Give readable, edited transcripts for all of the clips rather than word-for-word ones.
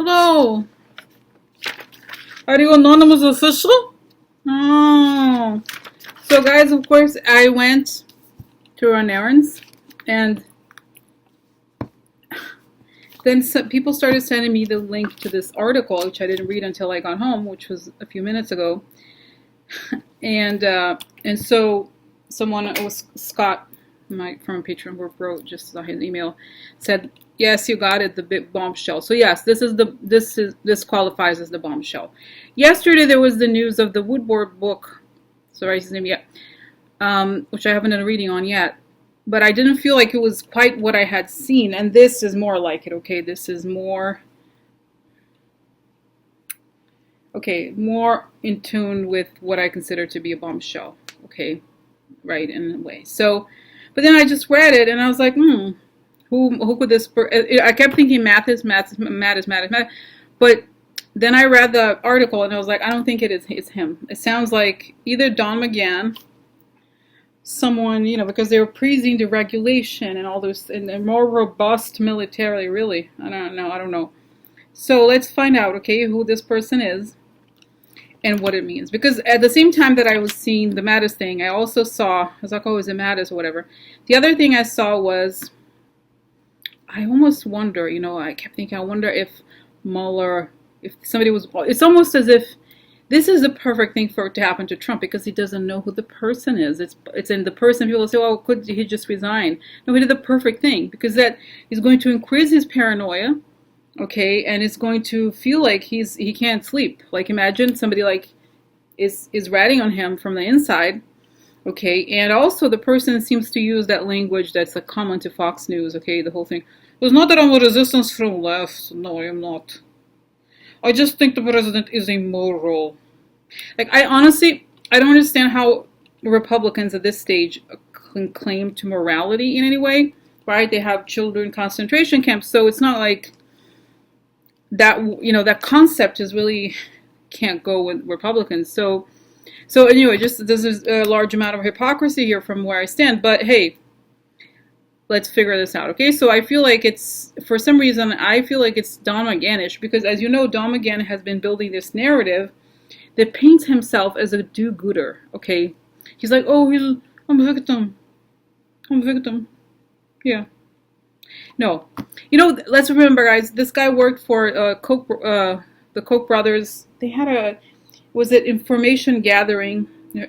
Hello. Are you anonymous official? Oh. So guys, of course, I went to run errands, and then some people started sending me the link to this article, which I didn't read until I got home, which was a few minutes ago. And so someone, it was Scott, from Patreon group, wrote just his email, said, "Yes, you got it, the big bombshell." So yes, this qualifies as the bombshell. Yesterday there was the news of the Woodward book, sorry, his name yet, which I haven't done a reading on yet, but I didn't feel like it was quite what I had seen, and this is more like it. Okay, this is more. Okay, more in tune with what I consider to be a bombshell. Okay, right, in a way. So, but then I just read it and I was like, who could this? I kept thinking math is, but then I read the article and I was like, I don't think it's him. It sounds like either Don McGahn, someone, because they were praising the regulation and all this, and they're more robust militarily. Really, I don't know. So let's find out, okay, who this person is and what it means. Because at the same time that I was seeing the Mattis thing, I also saw, I was like, oh, is it Mattis or whatever. The other thing I saw was, I almost wonder, I kept thinking, I wonder if Mueller, if somebody was, it's almost as if this is the perfect thing for it to happen to Trump, because he doesn't know who the person is. It's in the person. People say, oh, could he just resign? No, he did the perfect thing, because that is going to increase his paranoia. Okay, and it's going to feel like he can't sleep. Like, imagine somebody like is ratting on him from the inside. Okay, and also the person seems to use that language that's a common to Fox News. Okay, the whole thing. It's not that I'm a resistance from left. No, I am not. I just think the president is immoral. Like, I don't understand how Republicans at this stage can claim to morality in any way. Right? They have children concentration camps, so it's not like that, that concept is really can't go with Republicans. So anyway, just there's a large amount of hypocrisy here from where I stand. But hey, let's figure this out. Okay, so I feel like it's, for some reason, I feel like it's Don McGahnish, because as you know, Don McGahn has been building this narrative that paints himself as a do-gooder. Okay, he's like, oh, I'm a victim. I'm a victim. Yeah. No, let's remember, guys. This guy worked for Koch, the Koch brothers. They had was it information gathering?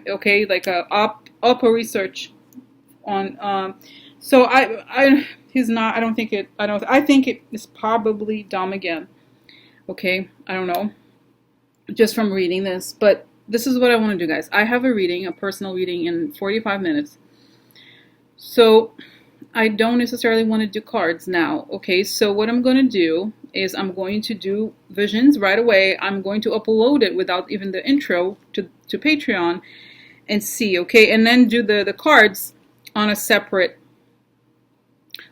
Okay, like a OPA research on. So he's not. I don't think it. I think it is probably Don McGann. Okay, I don't know, just from reading this, but this is what I want to do, guys. I have a personal reading in 45 minutes. So I don't necessarily want to do cards now. Okay, so what I'm going to do is I'm going to do visions right away. I'm going to upload it without even the intro to Patreon and see, okay, and then do the cards on a separate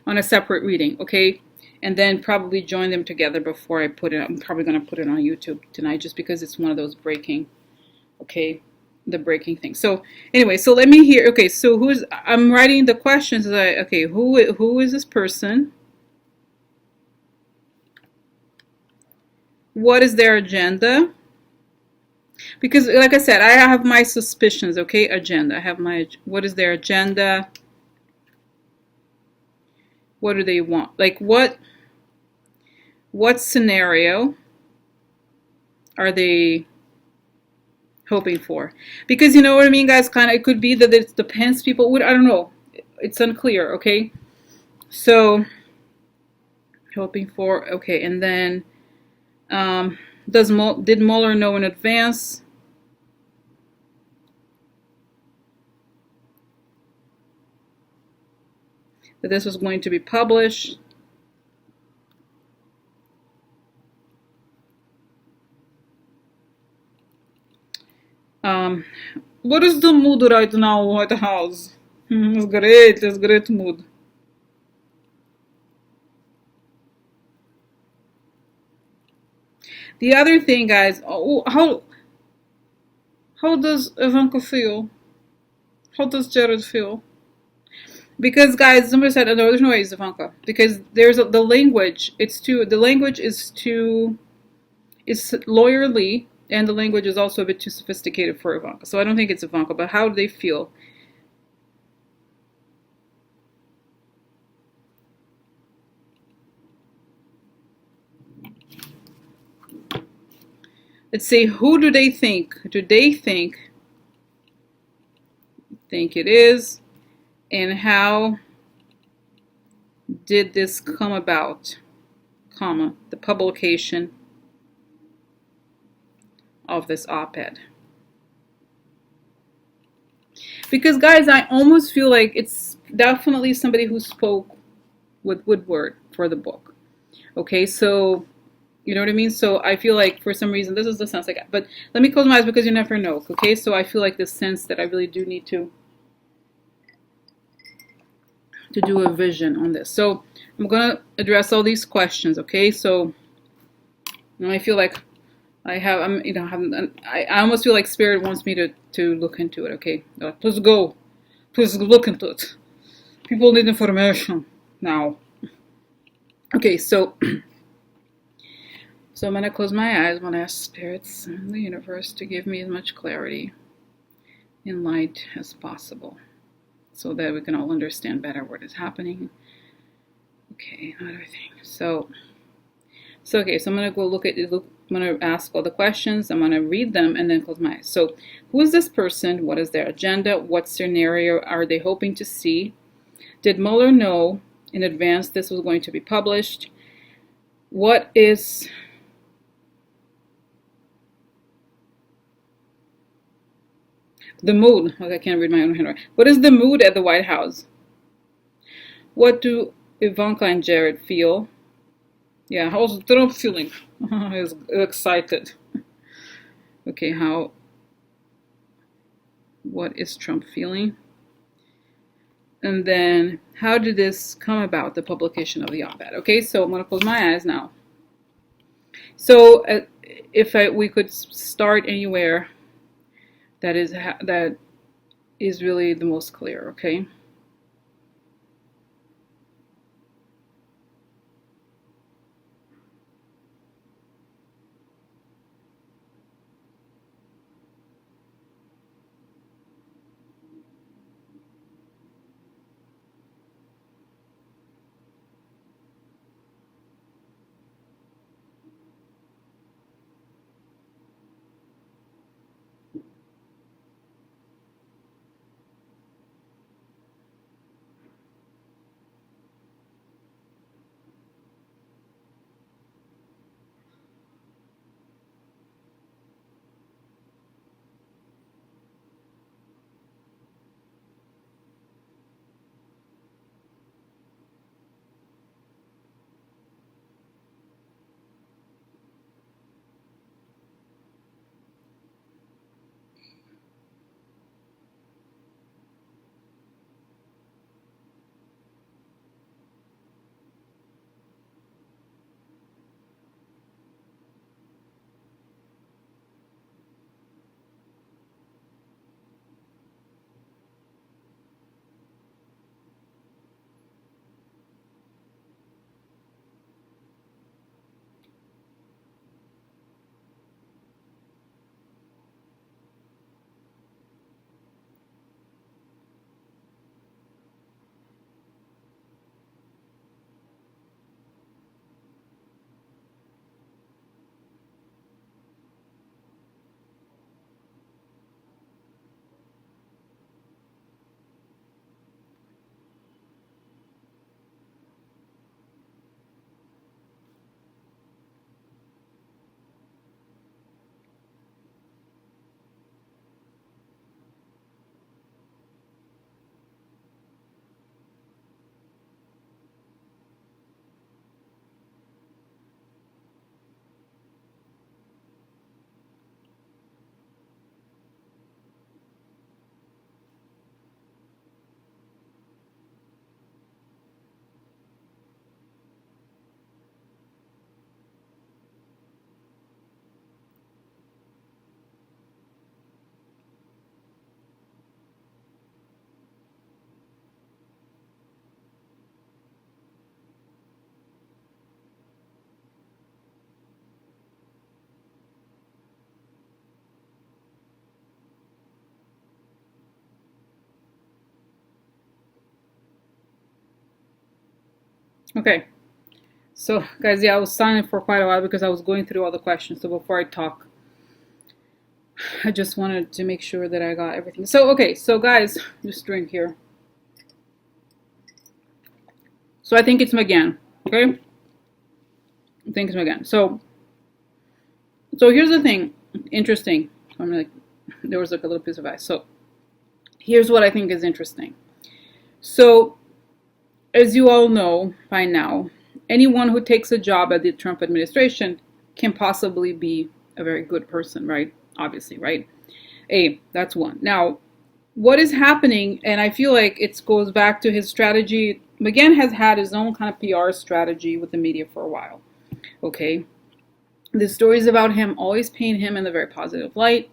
reading, okay, and then probably join them together before I put it. I'm probably going to put it on YouTube tonight, just because it's one of those breaking, okay, the breaking thing. So anyway, so let me hear. Okay, so I'm writing the questions. Okay, who is this person? What is their agenda? Because like I said, I have my suspicions. Okay, agenda. I have what is their agenda? What do they want? Like, what scenario are they hoping for? Because you know what I mean, guys, kind of, it could be that it depends. People would, I don't know, it's unclear. Okay, so hoping for, okay, and then did Mueller know in advance? That this was going to be published? What is the mood right now, White House? It's great mood. The other thing, guys, how does Ivanka feel? How does Jared feel? Because, guys, somebody said, no, there's no way it's Ivanka, because there's the language. The language is too It's lawyerly, and the language is also a bit too sophisticated for Ivanka. So I don't think it's Ivanka, but how do they feel? Let's say, who do they think? Do they think it is? And how did this come about? Comma, the publication of this op-ed. Because guys, I almost feel like it's definitely somebody who spoke with Woodward for the book. Okay, so you know what I mean? So I feel like for some reason, this is the sense I got. But let me close my eyes because you never know. Okay, so I feel like this sense that I really do need to do a vision on this. So I'm gonna address all these questions. Okay, so I feel like I almost feel like Spirit wants me to look into it. Okay, please go, please look into it. People need information now. Okay, so I'm gonna close my eyes. I'm gonna ask spirits and the universe to give me as much clarity and light as possible, so that we can all understand better what is happening. Okay, another thing. So okay, so I'm gonna go look at it. I'm gonna ask all the questions. I'm gonna read them and then close my eyes. So, who is this person? What is their agenda? What scenario are they hoping to see? Did Mueller know in advance this was going to be published? What is the mood? Oh, I can't read my own handwriting. What is the mood at the White House? What do Ivanka and Jared feel? Yeah, how's Trump feeling? He's excited. Okay, what is Trump feeling? And then, how did this come about, the publication of the op-ed? Okay, so I'm going to close my eyes now. So, if we could start anywhere that is really the most clear, okay? Okay. So, guys, yeah, I was silent for quite a while because I was going through all the questions. So before I talk, I just wanted to make sure that I got everything. So, okay, so guys, just drink here. So I think it's McGahn. Okay, I think it's McGahn. So here's the thing. Interesting. I'm like, there was like a little piece of ice. So here's what I think is interesting. So, as you all know by now, anyone who takes a job at the Trump administration can possibly be a very good person, right? Obviously, right? That's one. Now, what is happening, and I feel like it goes back to his strategy. McGahn has had his own kind of PR strategy with the media for a while. Okay, the stories about him always paint him in a very positive light,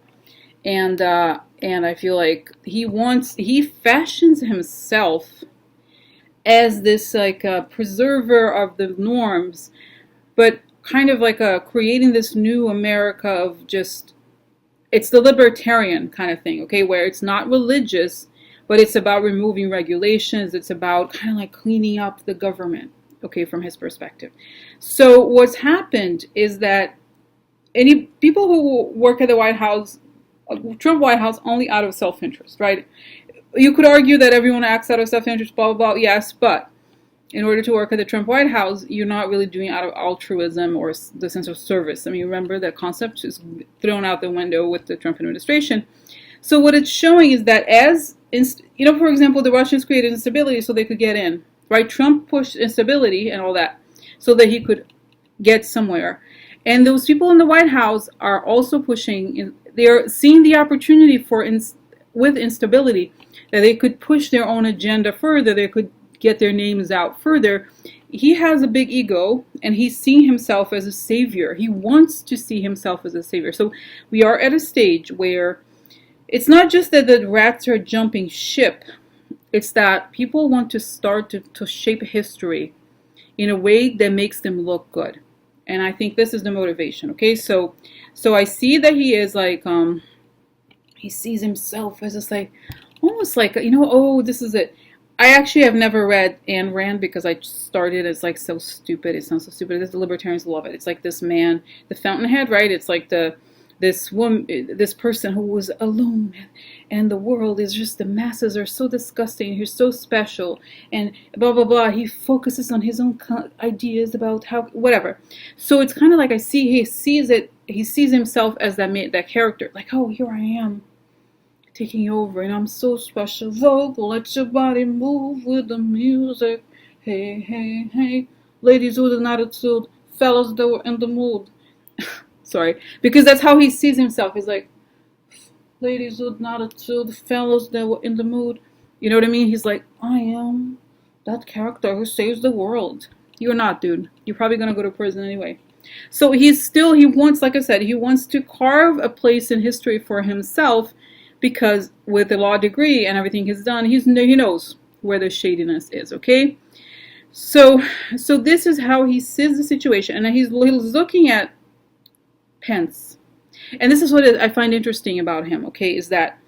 and I feel like he fashions himself as this like preserver of the norms, but kind of like creating this new America of just, it's the libertarian kind of thing, okay, where it's not religious, but it's about removing regulations. It's about kind of like cleaning up the government, okay, from his perspective. So what's happened is that any people who work at the White House, Trump White House, only out of self-interest, right? You could argue that everyone acts out of self-interest, blah, blah, blah, yes, but in order to work at the Trump White House, you're not really doing it out of altruism or the sense of service. I mean, remember that concept is thrown out the window with the Trump administration. So what it's showing is that for example, the Russians created instability so they could get in, right? Trump pushed instability and all that so that he could get somewhere. And those people in the White House are also pushing, they're seeing the opportunity with instability, that they could push their own agenda further, they could get their names out further. He has a big ego, and he's seeing himself as a savior. He wants to see himself as a savior. So we are at a stage where it's not just that the rats are jumping ship, it's that people want to start to shape history in a way that makes them look good. And I think this is the motivation, okay? So I see that he is like, he sees himself as just like, almost like, oh, this is it. I actually have never read Ayn Rand because I started. It's like so stupid. It sounds so stupid. The libertarians love it. It's like this man, the fountainhead, right? It's like this woman, this person who was alone, and the world is just, the masses are so disgusting. He's so special, and blah blah blah. He focuses on his own ideas about how whatever. So it's kind of like he sees it. He sees himself as that character. Like, oh, here I am, taking over, and I'm so special. Vocal, let your body move with the music. Hey, hey, hey, ladies with an attitude, fellas that were in the mood. Sorry, because that's how he sees himself. He's like, ladies with an attitude, fellas that were in the mood. You know what I mean? He's like, I am that character who saves the world. You're not, dude. You're probably gonna go to prison anyway. So he wants, like I said, he wants to carve a place in history for himself, because with the law degree and everything he's done, he knows where the shadiness is, okay? So this is how he sees the situation, and he's looking at Pence. And this is what I find interesting about him, okay, is that,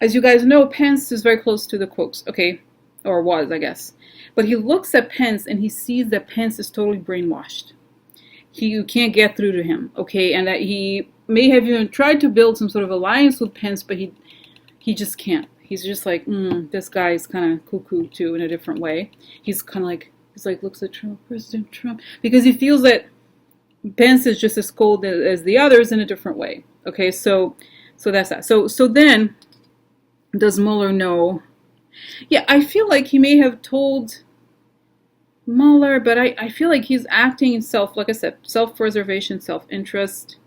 as you guys know, Pence is very close to the Kochs, okay? Or was, I guess. But he looks at Pence and he sees that Pence is totally brainwashed. You can't get through to him, okay? And that he may have even tried to build some sort of alliance with Pence, but he just can't. He's just like, this guy is kind of cuckoo too, in a different way. He's looks at Trump, President Trump, because he feels that Pence is just as cold as the others in a different way. Okay, so that's that. So then, does Mueller know? Yeah, I feel like he may have told Mueller, but I feel like he's acting in like I said, self-preservation, self-interest.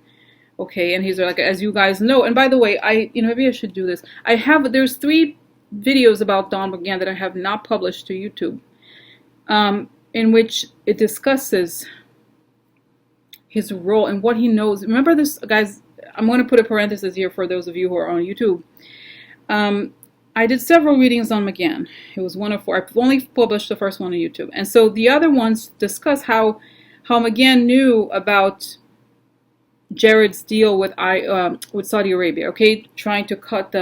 Okay, and he's like, as you guys know, and by the way, maybe I should do this. There's 3 videos about Don McGann that I have not published to YouTube, in which it discusses his role and what he knows. Remember this, guys, I'm going to put a parenthesis here for those of you who are on YouTube. I did several readings on McGahn. It was 1 of 4. I've only published the first one on YouTube. And so the other ones discuss how McGahn knew about Jared's deal with Saudi Arabia, okay? Trying to cut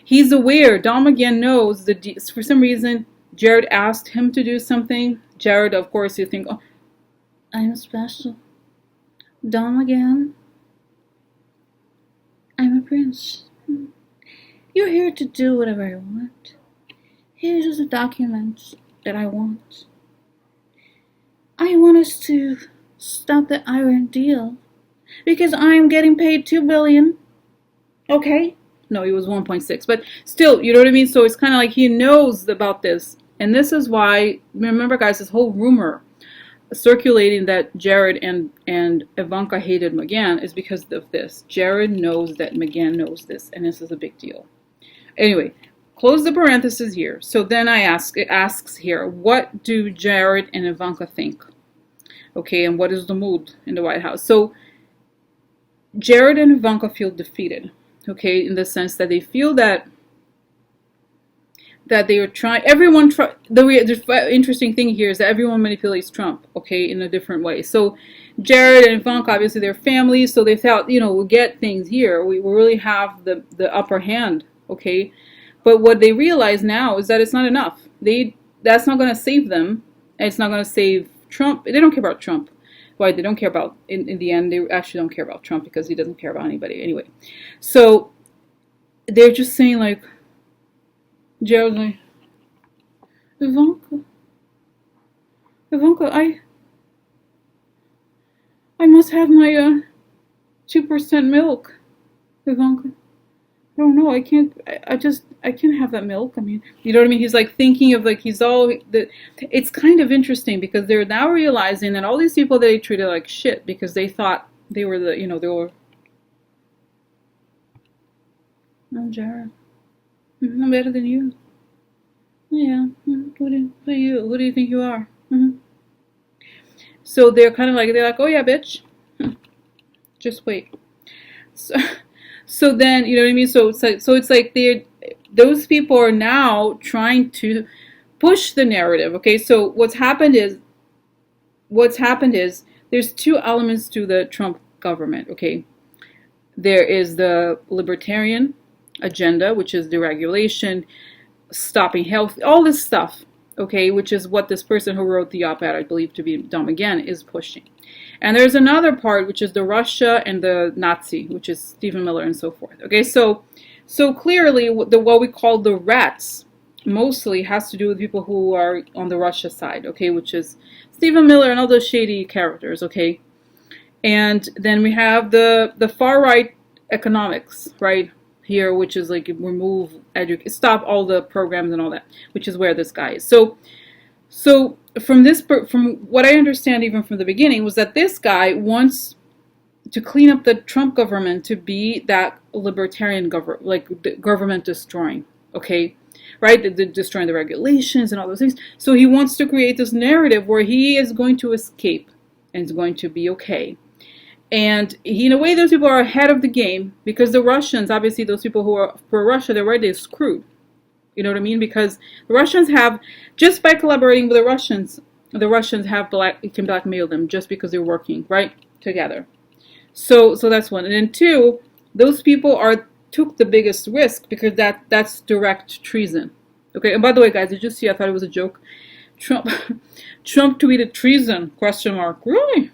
he's aware, Don McGahn knows, for some reason, Jared asked him to do something. Jared, of course, you think, oh, I'm special. Don McGahn, I'm a prince. You're here to do whatever I want. Here's just a document that I want. I want us to stop the Iran deal because I'm getting paid $2 billion. Okay? No, he was 1.6, but still, you know what I mean? So it's kind of like he knows about this. And this is why, remember guys, this whole rumor circulating that Jared and Ivanka hated McGahn is because of this. Jared knows that McGahn knows this, and this is a big deal. Anyway, close the parenthesis here. So then it asks here, what do Jared and Ivanka think? Okay, and what is the mood in the White House? So Jared and Ivanka feel defeated, okay, in the sense that they feel that they are trying, the interesting thing here is that everyone manipulates Trump, okay, in a different way. So Jared and Ivanka, obviously they're families, so they thought, we'll get things here. We really have the upper hand, okay? But what they realize now is that it's not enough. That's not going to save them, and it's not going to save Trump. They don't care about Trump. Why? They don't care about, in the end, they actually don't care about Trump because he doesn't care about anybody anyway. So they're just saying like, Jared's like, Ivanka, I must have my 2% milk, Ivanka. I don't know. I can't have that milk. I mean, you know what I mean? He's like thinking of like it's kind of interesting because they're now realizing that all these people that they treated like shit because they thought they were I'm Jared. I'm better than you. Yeah. Who do you think you are? So they're like, oh yeah, bitch. Just wait. So then, you know what I mean? So it's like those people are now trying to push the narrative. Okay, so what's happened is there's two elements to the Trump government. Okay, there is the libertarian agenda, which is deregulation, stopping health, all this stuff. Okay, which is what this person who wrote the op-ed, I believe to be Don McGann, is pushing. And there's another part, which is the Russia and the Nazi, which is Stephen Miller and so forth. Okay, so clearly what we call the rats mostly has to do with people who are on the Russia side, okay, which is Stephen Miller and all those shady characters, okay. And then we have the far right economics, right here, which is like stop all the programs and all that, which is where this guy is. So from what I understand, even from the beginning, was that this guy wants to clean up the Trump government to be that libertarian government destroying, okay, right? Destroying the regulations and all those things. So he wants to create this narrative where he is going to escape and it's going to be okay. And in a way, those people are ahead of the game because the Russians, obviously, those people who are pro-Russia, they're already screwed. You know what I mean? Because the Russians have, just by collaborating with the Russians can blackmail them just because they're working right together. So that's one. And then two, those people took the biggest risk because that's direct treason. Okay. And by the way, guys, did you see? I thought it was a joke. Trump tweeted treason ? Really?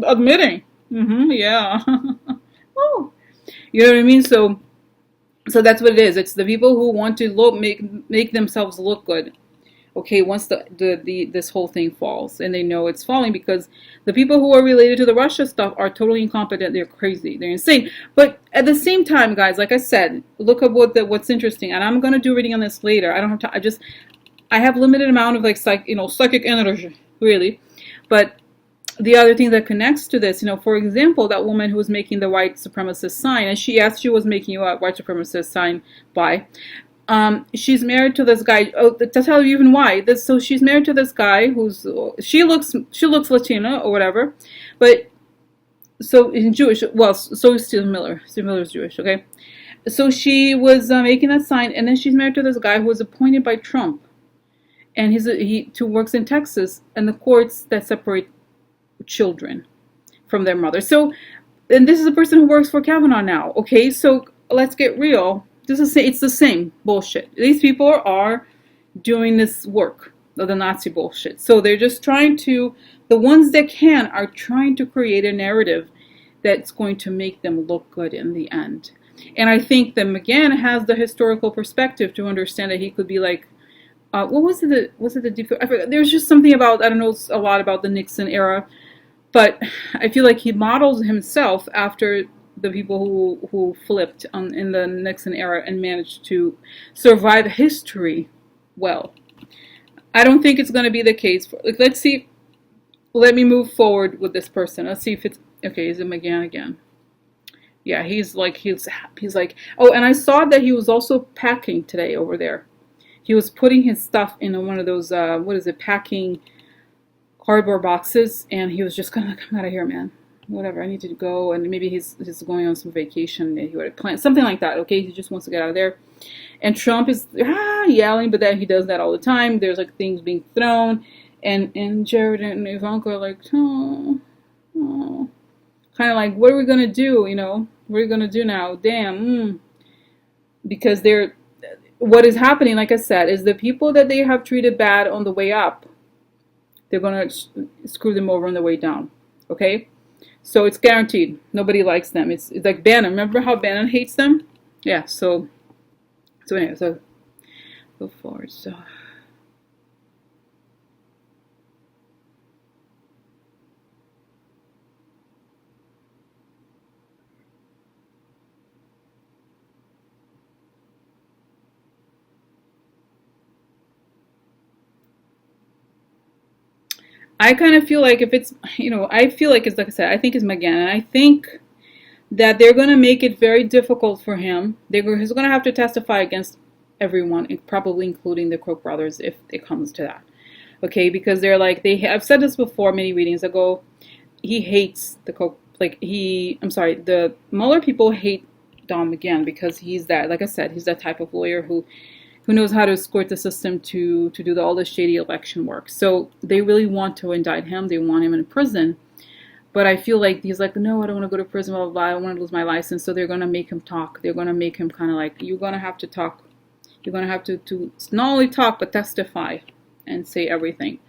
Admitting. Yeah. Oh, you know what I mean? So that's what it is. It's the people who want to make themselves look good. Okay, once this whole thing falls, and they know it's falling because the people who are related to the Russia stuff are totally incompetent. They're crazy. They're insane. But at the same time, guys, like I said, look at what's interesting, and I'm gonna do reading on this later. I don't have time. I have limited amount of like psychic energy, really. But the other thing that connects to this, for example, that woman who was making the white supremacist sign, and she was making a white supremacist sign by, she's married to this guy. Oh, to tell you even why. So she's married to this guy she looks Latina or whatever, but so in Jewish. Well, so is Stephen Miller. Stephen Miller's Jewish, okay. So she was making that sign, and then she's married to this guy who was appointed by Trump. And he works in Texas and the courts that separate children from their mother. So, and this is a person who works for Kavanaugh now. Okay, so let's get real. it's the same bullshit. These people are doing this work of the Nazi bullshit. So they're just trying to, the ones that can are trying to create a narrative that's going to make them look good in the end. And I think that McGahn has the historical perspective to understand that he could be like, what was it? Was it the? I forgot. There's just something about, I don't know a lot about the Nixon era, but I feel like he models himself after the people who flipped in the Nixon era and managed to survive history well. I don't think it's going to be the case. Like, let's see. Let me move forward with this person. Let's see if it's okay. Is it McGahn again? Yeah, he's like, oh, and I saw that he was also packing today over there. He was putting his stuff in one of those, packing cardboard boxes, and he was just kind of like, I'm out of here, man. Whatever, I need to go, and maybe he's going on some vacation that he would have planned, something like that, okay? He just wants to get out of there. And Trump is yelling, but then he does that all the time. There's like things being thrown, and Jared and Ivanka are like, oh. Kind of like, what are we going to do, you know? What are we going to do now? Damn. Because what is happening, like I said, is the people that they have treated bad on the way up, they're going to screw them over on the way down, okay? So it's guaranteed. Nobody likes them. It's like Bannon. Remember how Bannon hates them? Yeah, so anyway, so go forward, so... I kind of feel like if it's, I feel like it's, like I said, I think it's McGahn. And I think that they're going to make it very difficult for him. He's going to have to testify against everyone, probably including the Koch brothers, if it comes to that. Okay, because they're like, I've said this before many readings ago, he hates the Koch, the Mueller people hate Don McGahn because he's that, like I said, he's that type of lawyer who knows how to escort the system to do all the shady election work. So they really want to indict him. They want him in prison. But I feel like he's like, no, I don't want to go to prison, blah, blah, blah. I don't want to lose my license. So they're going to make him talk. They're going to make him kind of like, you're going to have to talk. You're going to have to not only talk, but testify and say everything.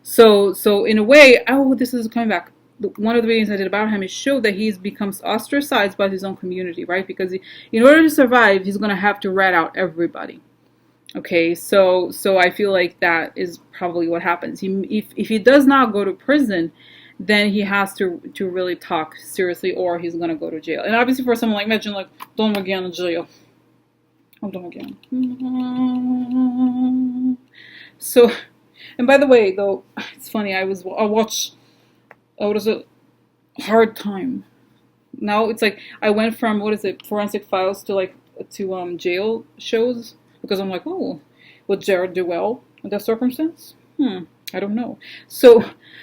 So in a way, this is coming back. One of the readings I did about him is show that he's becomes ostracized by his own community, right? Because in order to survive, he's going to have to rat out everybody. Okay, so I feel like that is probably what happens. If he does not go to prison, then he has to really talk seriously, or he's gonna go to jail. And obviously, for someone like, imagine like Don McGann in jail. Oh, Don McGann. So, and by the way, though, it's funny. I watched. What is it? Hard Time. Now it's like I went from Forensic Files to jail shows. Because I'm like, oh, would Jared do well in that circumstance? I don't know. So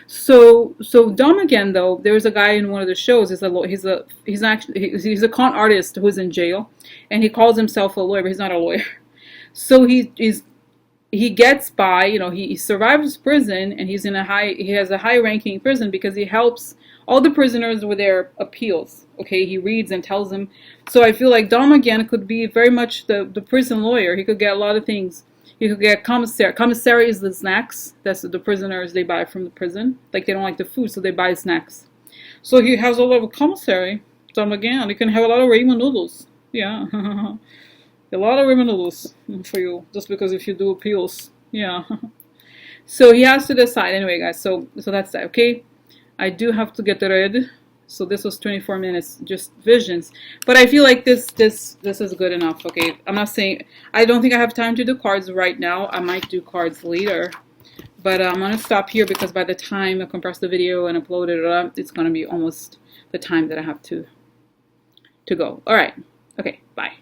Don McGahn, though, there's a guy in one of the shows. He's a con artist who's in jail, and he calls himself a lawyer, but he's not a lawyer. So he gets by. He survives prison, and he has a high ranking prison because he helps all the prisoners with their appeals. Okay, he reads and tells them. So I feel like Don McGahn could be very much the prison lawyer. He could get a lot of things. He could get commissary. Commissary is the snacks. That's the prisoners they buy from the prison. Like, they don't like the food, so they buy snacks. So he has a lot of commissary. Don McGahn, you can have a lot of ramen noodles. Yeah. A lot of ramen noodles for you. Just because if you do appeals. Yeah. So he has to decide. Anyway, guys, so that's that, okay? I do have to get ready. So this was 24 minutes, just visions. But I feel like this is good enough, okay? I'm not saying, I don't think I have time to do cards right now. I might do cards later. But I'm going to stop here because by the time I compress the video and upload it, it's going to be almost the time that I have to go. All right. Okay, bye.